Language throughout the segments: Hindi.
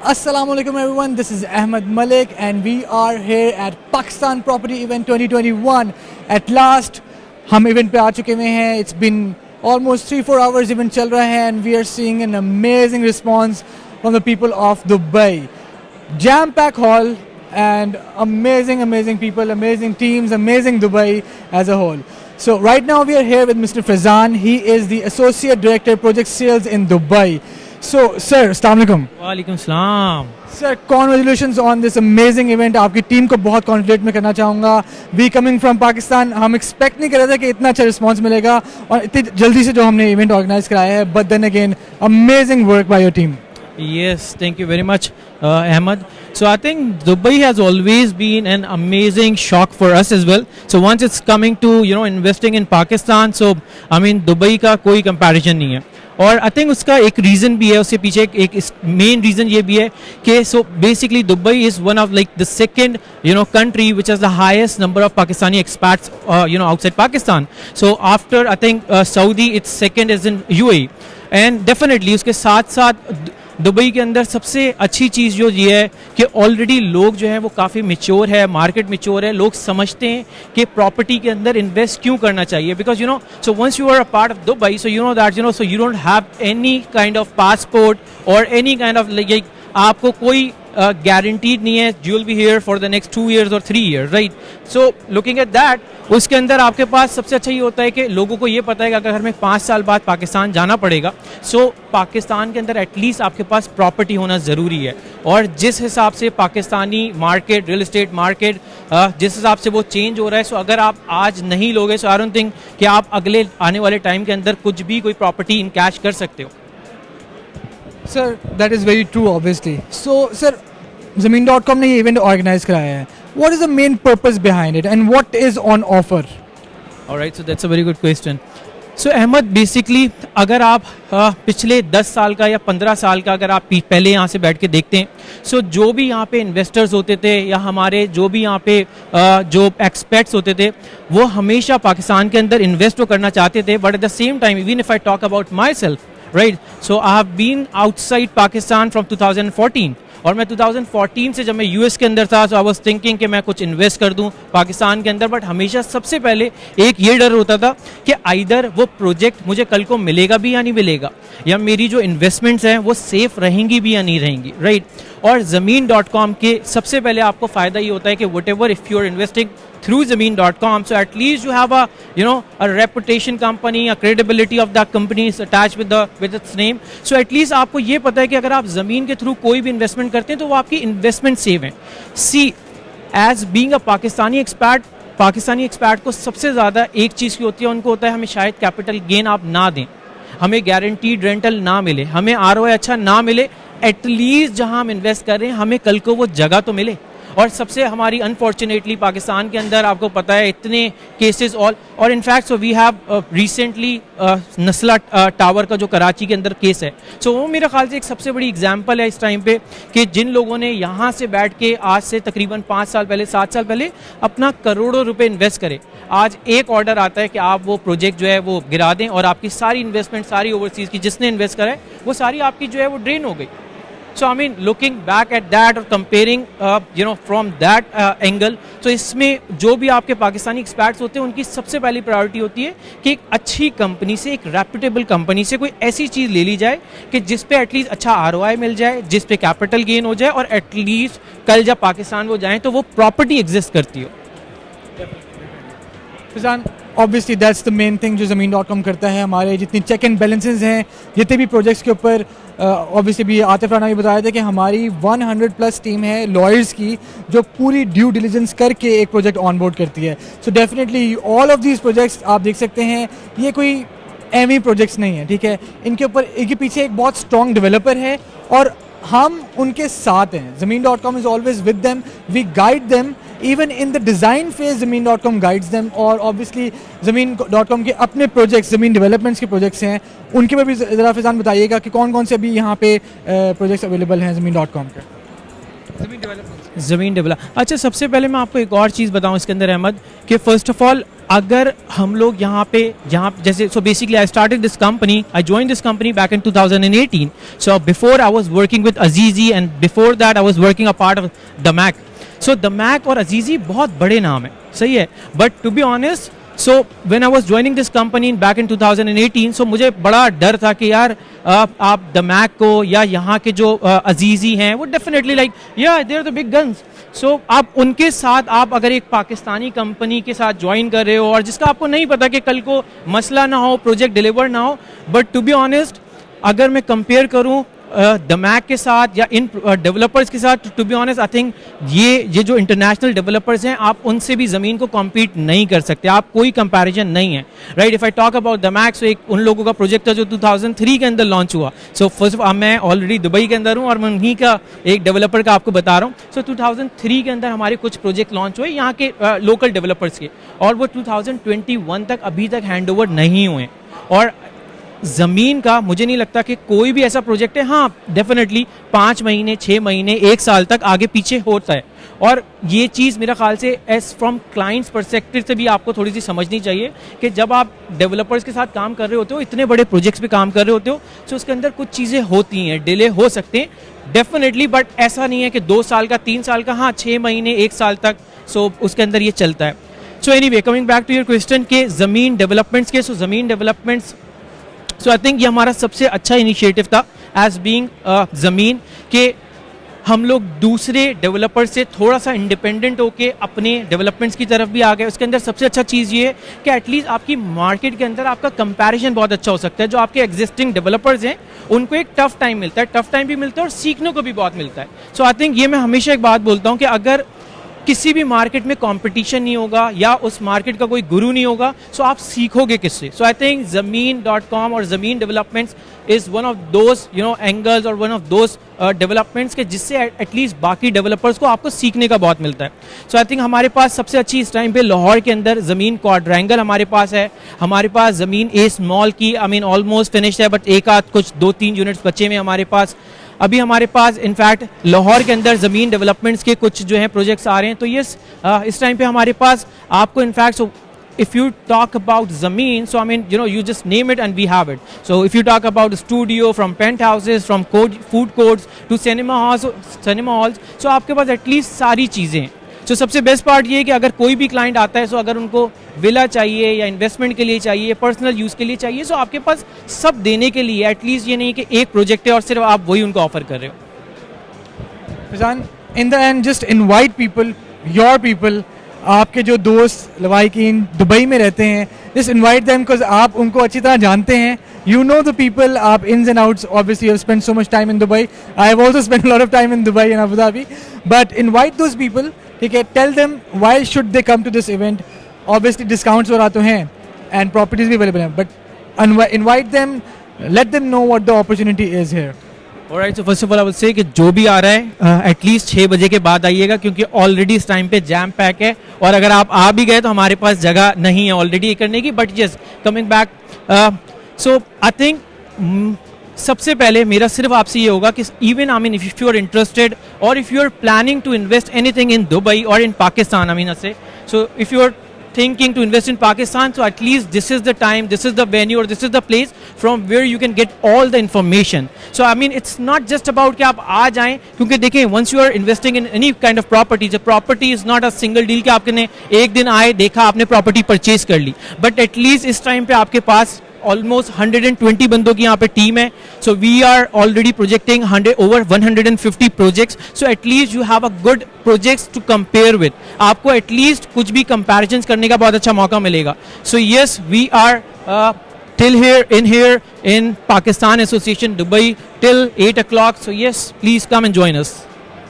Assalamualaikum everyone, this is Ahmed Malik and we are here at Pakistan Property Event 2021. At last हम event पे आ चुके हुए हैं. It's been almost 3-4 hours event चल रहा है and we are seeing an amazing response from the people of Dubai. Jam-packed hall and amazing people, amazing teams, amazing Dubai as a whole. So right now we are here with Mr. Faizan. He is the Associate Director Project Sales in Dubai. So, sir, Assalamu alaikum. वालेकुम सलाम. Sir, congratulations on this amazing event. आपकी टीम को बहुत कॉन्ग्रेचुलेट मैं करना चाहूँगा. We coming from Pakistan, हम एक्सपेक्ट नहीं कर रहे थे कि इतना अच्छा रिस्पॉन्स मिलेगा और इतनी जल्दी से जो हमने इवेंट ऑर्गेनाइज कराया है. But then again, amazing work by your team. Yes, thank you very much, Ahmed. So I think Dubai has always been an amazing shock for us as well. So once it's coming to investing in Pakistan, so I mean Dubai का कोई comparison नहीं है. और आई थिंक उसका एक रीज़न भी है, उसके पीछे एक मेन रीज़न ये भी है कि so basically Dubai is one of like the second country which has the highest number of Pakistani expats outside Pakistan. So after I think Saudi it's second is in UAE and definitely उसके साथ साथ दुबई के अंदर सबसे अच्छी चीज़ जो ये है कि ऑलरेडी लोग जो हैं वो काफ़ी मैच्योर है, मार्केट मैच्योर है, लोग समझते हैं कि प्रॉपर्टी के अंदर इन्वेस्ट क्यों करना चाहिए. Because so once you are a part of Dubai, so that so you don't have any kind of passport और एनी काइंड ऑफ लाइक आपको कोई गारंटीड नहीं है you will be here for the next 2 years और 3 years, right. So looking at that, उसके अंदर आपके पास सबसे अच्छा ये होता है कि लोगों को ये पता है कि अगर हमें 5 साल बाद पाकिस्तान जाना पड़ेगा, सो पाकिस्तान के अंदर एटलीस्ट आपके पास प्रॉपर्टी होना ज़रूरी है. और जिस हिसाब से Pakistani market, real estate market जिस हिसाब से वो चेंज हो रहा है, सो अगर आप आज नहीं लोगे, सो आई डोंट थिंक कि आप अगले आने वाले टाइम के अंदर कुछ भी कोई प्रॉपर्टी इन कैश कर सकते हो. Sir, that is very true obviously. So, sir, Zameen.com ने ये इवेंट ऑर्गेनाइज कराया है. What is the main purpose behind it and what is on offer? Alright, so that's a very good question. So Ahmad, basically अगर आप पिछले 10 साल का या 15 साल का अगर आप पहले यहाँ से बैठ के देखते हैं, सो जो भी यहाँ पे इन्वेस्टर्स होते थे या हमारे जो भी यहाँ पे जो एक्सपर्ट्स होते थे, वो हमेशा पाकिस्तान के अंदर इन्वेस्ट करना चाहते थे. But at the same time, even if I talk about myself, right, so I have been outside Pakistan from 2014. और मैं 2014 से जब मैं यूएस के अंदर था, सो आई वाज थिंकिंग कि मैं कुछ इन्वेस्ट कर दूं पाकिस्तान के अंदर. बट हमेशा सबसे पहले एक ये डर होता था कि आइदर वो प्रोजेक्ट मुझे कल को मिलेगा भी या नहीं मिलेगा, या मेरी जो इन्वेस्टमेंट्स हैं वो सेफ रहेंगी भी या नहीं रहेंगी, राइट. और Zameen.com के सबसे पहले आपको फ़ायदा ये होता है कि whatever if you are investing through Zameen.com, so at least you have a reputation company, a credibility of that company is attached with its name. So at least आपको ये पता है कि अगर आप ज़मीन के थ्रू कोई भी इन्वेस्टमेंट करते हैं तो वो आपकी इन्वेस्टमेंट सेव है. See, as being a Pakistani expert को सबसे ज़्यादा एक चीज़ की होती है, उनको होता है हमें शायद कैपिटल गेन आप ना दें, हमें गारंटीड रेंटल ना मिले, हमें ROI अच्छा ना मिले, एटलीस्ट जहाँ हम इन्वेस्ट कर रहे हैं हमें कल को वो जगह तो मिले. और सबसे हमारी अनफॉर्चुनेटली पाकिस्तान के अंदर आपको पता है इतने केसेस और in fact so we have recently Nasla tower का जो कराची के अंदर केस है, सो वो मेरे ख्याल से एक सबसे बड़ी एग्जांपल है इस टाइम पे कि जिन लोगों ने यहाँ से बैठ के आज से तकरीबन 5 साल पहले 7 साल पहले अपना करोड़ों रुपए इन्वेस्ट करे, आज एक ऑर्डर आता है कि आप वो प्रोजेक्ट जो है वो गिरा दें और आपकी सारी इन्वेस्टमेंट, सारी ओवरसीज़ की जिसने इन्वेस्ट करा है वो सारी आपकी जो है वो ड्रेन हो गई. So I mean, looking back at that or comparing, from that angle, so इसमें जो भी आपके पाकिस्तानी एक्सपर्ट्स होते हैं उनकी सबसे पहली प्रायोरिटी होती है कि एक अच्छी कंपनी से, एक रेप्यूटेबल कंपनी से कोई ऐसी चीज़ ले ली जाए कि जिस पे एटलीस्ट अच्छा ROI मिल जाए, जिस पे कैपिटल गेन हो जाए और एटलीस्ट कल जब पाकिस्तान वो जाएँ तो वो प्रॉपर्टी एग्जिस्ट करती हो. Fizaan, obviously that's the main thing जो Zameen.com करता है. हमारे जितनी चेक एंड बैलेंसेस हैं, जितने भी प्रोजेक्ट्स के ऊपर, ऑब्वियसली भी आतिफ राना भी बताया था कि हमारी 100+ टीम है लॉयर्स की जो पूरी ड्यू डिलिजेंस करके एक प्रोजेक्ट ऑनबोर्ड करती है. So definitely all of these projects आप देख सकते हैं, ये कोई एमी प्रोजेक्ट्स नहीं है, ठीक है. इनके ऊपर इनके पीछे एक बहुत स्ट्रॉन्ग डेवलपर है और हम उनके साथ हैं. Zameen.com is always with them, we guide them even in the design phase. Zameen.com guides them. और obviously Zameen.com के अपने प्रोजेक्ट्स, ज़मीन डेवलपमेंट्स के प्रोजेक्ट्स हैं, उनके पर भी ज़रा फिजान बताइएगा कि कौन कौन से अभी यहाँ पे प्रोजेक्ट्स अवेलेबल हैं Zameen.com के. ज़मीन डेवलप, अच्छा, सबसे पहले मैं आपको एक और चीज़ बताऊँ इसके अंदर अहमद कि फ़र्स्ट ऑफ ऑल अगर हम लोग यहाँ जैसे so basically I started this company, I join this company back in 2018. So before I was working with Azizi and before that I was working a part of Damac. So Damac और अजीजी बहुत बड़े नाम है, सही है, but to be honest so when I was joining this company back in 2018, so मुझे बड़ा डर था कि यार आप दमैक को या यहाँ के जो अजीजी हैं वो definitely like yeah they are the big guns. So आप उनके साथ आप अगर एक पाकिस्तानी कंपनी के साथ ज्वाइन कर रहे हो और जिसका आपको नहीं पता कि कल को मसला ना हो, प्रोजेक्ट डिलीवर ना हो, बट टू बी ऑनेस्ट अगर मैं कंपेयर करूं दमैक के साथ या इन डेवलपर्स के साथ, to be honest I think ये जो इंटरनेशनल डेवलपर्स हैं आप उनसे भी ज़मीन को कॉम्पीट नहीं कर सकते, आप कोई कंपैरिजन नहीं है, right. If I talk about Damac, so एक उन लोगों का प्रोजेक्ट था जो 2003 के अंदर लॉन्च हुआ. सो फर्स्ट मैं ऑलरेडी दुबई के अंदर हूँ और मैं उन्हीं का एक डेवलपर का आपको बता रहा हूँ. सो 2003 के अंदर हमारे कुछ प्रोजेक्ट लॉन्च हुए यहाँ के लोकल डेवलपर्स के, और वो 2021 तक अभी तक हैंड ओवर नहीं हुए. और ज़मीन का मुझे नहीं लगता कि कोई भी ऐसा प्रोजेक्ट है, हाँ डेफिनेटली 5 महीने 6 महीने 1 साल तक आगे पीछे होता है. और ये चीज़ मेरा ख्याल से एज फ्रॉम क्लाइंट्स परस्पेक्टिव से भी आपको थोड़ी सी समझनी चाहिए कि जब आप डेवलपर्स के साथ काम कर रहे होते हो, इतने बड़े प्रोजेक्ट्स पे काम कर रहे होते हो, तो उसके अंदर कुछ चीज़ें होती हैं, डिले हो सकते हैं डेफिनेटली, बट ऐसा नहीं है कि 2 साल का 3 साल का, हाँ 6 महीने 1 साल तक, सो उसके अंदर ये चलता है. So anyway coming back to your question के ज़मीन डेवलपमेंट्स के, सो ज़मीन डेवलपमेंट्स, सो आई थिंक ये हमारा सबसे अच्छा इनिशिएटिव था एज बीइंग ज़मीन के हम लोग दूसरे डेवलपर से थोड़ा सा इंडिपेंडेंट होके अपने डेवलपमेंट्स की तरफ भी आ गए. उसके अंदर सबसे अच्छा चीज़ ये है कि एटलीस्ट आपकी मार्केट के अंदर आपका कंपैरिजन बहुत अच्छा हो सकता है. जो आपके एग्जिस्टिंग डेवलपर्स हैं उनको एक टफ टाइम मिलता है, टफ टाइम भी मिलता है और सीखने को भी बहुत मिलता है. सो आई थिंक ये मैं हमेशा एक बात बोलता हूँ कि अगर किसी भी मार्केट में कंपटीशन नहीं होगा या उस मार्केट का कोई गुरु नहीं होगा, सो आप सीखोगे किससे. सो आई थिंक ज़मीन.com और ज़मीन developments is one of those angles और वन ऑफ दोज डेवलपमेंट्स के जिससे एटलीस्ट बाकी डेवलपर्स को आपको सीखने का बहुत मिलता है. सो आई थिंक हमारे पास सबसे अच्छी इस टाइम पे लाहौर के अंदर ज़मीन क्वाड्रेंगल हमारे पास है, हमारे पास ज़मीन ए स्मॉल की आई मीन ऑलमोस्ट फिनिश्ड है, बट एक आध कुछ 2-3 यूनिट्स बचे हुए हमारे पास. अभी हमारे पास इनफैक्ट लाहौर के अंदर ज़मीन डेवलपमेंट्स के कुछ जो हैं प्रोजेक्ट्स आ रहे हैं. तो यस इस टाइम पे हमारे पास आपको in fact if you talk about Zameen, so I mean, you just name it and we have it. So if you talk about studio, from penthouses, from food courts to cinema halls, so आपके पास एटलीस्ट सारी चीज़ें हैं. तो सबसे बेस्ट पार्ट ये है कि अगर कोई भी क्लाइंट आता है, सो अगर उनको विला चाहिए या इन्वेस्टमेंट के लिए चाहिए, पर्सनल यूज़ के लिए चाहिए, सो आपके पास सब देने के लिए, एटलीस्ट ये नहीं कि एक प्रोजेक्ट है और सिर्फ आप वही उनको ऑफर कर रहे हो. Faizan, in the end just invite people, your people, आपके जो दोस्त लवाइकीन दुबई में रहते हैं, जस्ट इनवाइट देम बिकॉज आप उनको अच्छी तरह जानते हैं. You know the people, आप ins and outs. Obviously, you have spent so much time in Dubai. I have also spent a lot of time in Dubai and Abu Dhabi. But invite those people. Okay, tell them why should they come to this event. Obviously, discounts वगैरह तो हैं and properties भी available हैं. But invite them, let them know what the opportunity is here. Alright, so first of all I will say कि जो भी आ रहा है एटलीस्ट 6 बजे के बाद आइएगा, क्योंकि ऑलरेडी इस टाइम पे जैम पैक है, और अगर आप आ भी गए तो हमारे पास जगह नहीं है ऑलरेडी करने की. But yes, coming back, so I think सबसे पहले मेरा सिर्फ आपसे ये होगा कि even I mean if you are interested और if you are planning to invest anything in Dubai और in Pakistan, I mean say, so if you are thinking to invest in Pakistan, so at least this is the time, this is the venue, or this is the place from where you can get all the information. So I mean it's not just about कि आप आ जाएं, क्योंकि देखें once you are investing in any kind of property, the property is not a single deal कि आपने एक दिन आए देखा आपने प्रॉपर्टी परचेज कर ली, बट एटलीस्ट इस टाइम पे आपके पास ऑलमोस्ट 120 बंदों की यहाँ पे टीम है. So we are already projecting over 150 projects. So at least you have a good projects to compare with. आपको एटलीस्ट कुछ भी कंपैरिजन करने का बहुत अच्छा मौका मिलेगा. So yes, we are till here in Pakistan Association Dubai till 8 o'clock. So yes, please come and join us.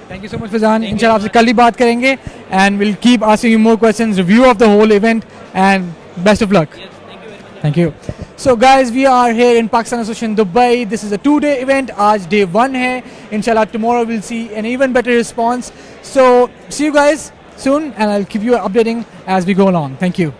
Thank you so much Fazan. इंशाल्लाह आपसे कल ही बात करेंगे and we'll keep asking you more questions, review of the whole event and best of luck. Thank you. So guys, we are here in Pakistan Association Dubai. This is a 2-day event. आज day 1 है. Inshallah tomorrow we'll see an even better response. So see you guys soon and I'll keep you updating as we go along. Thank you.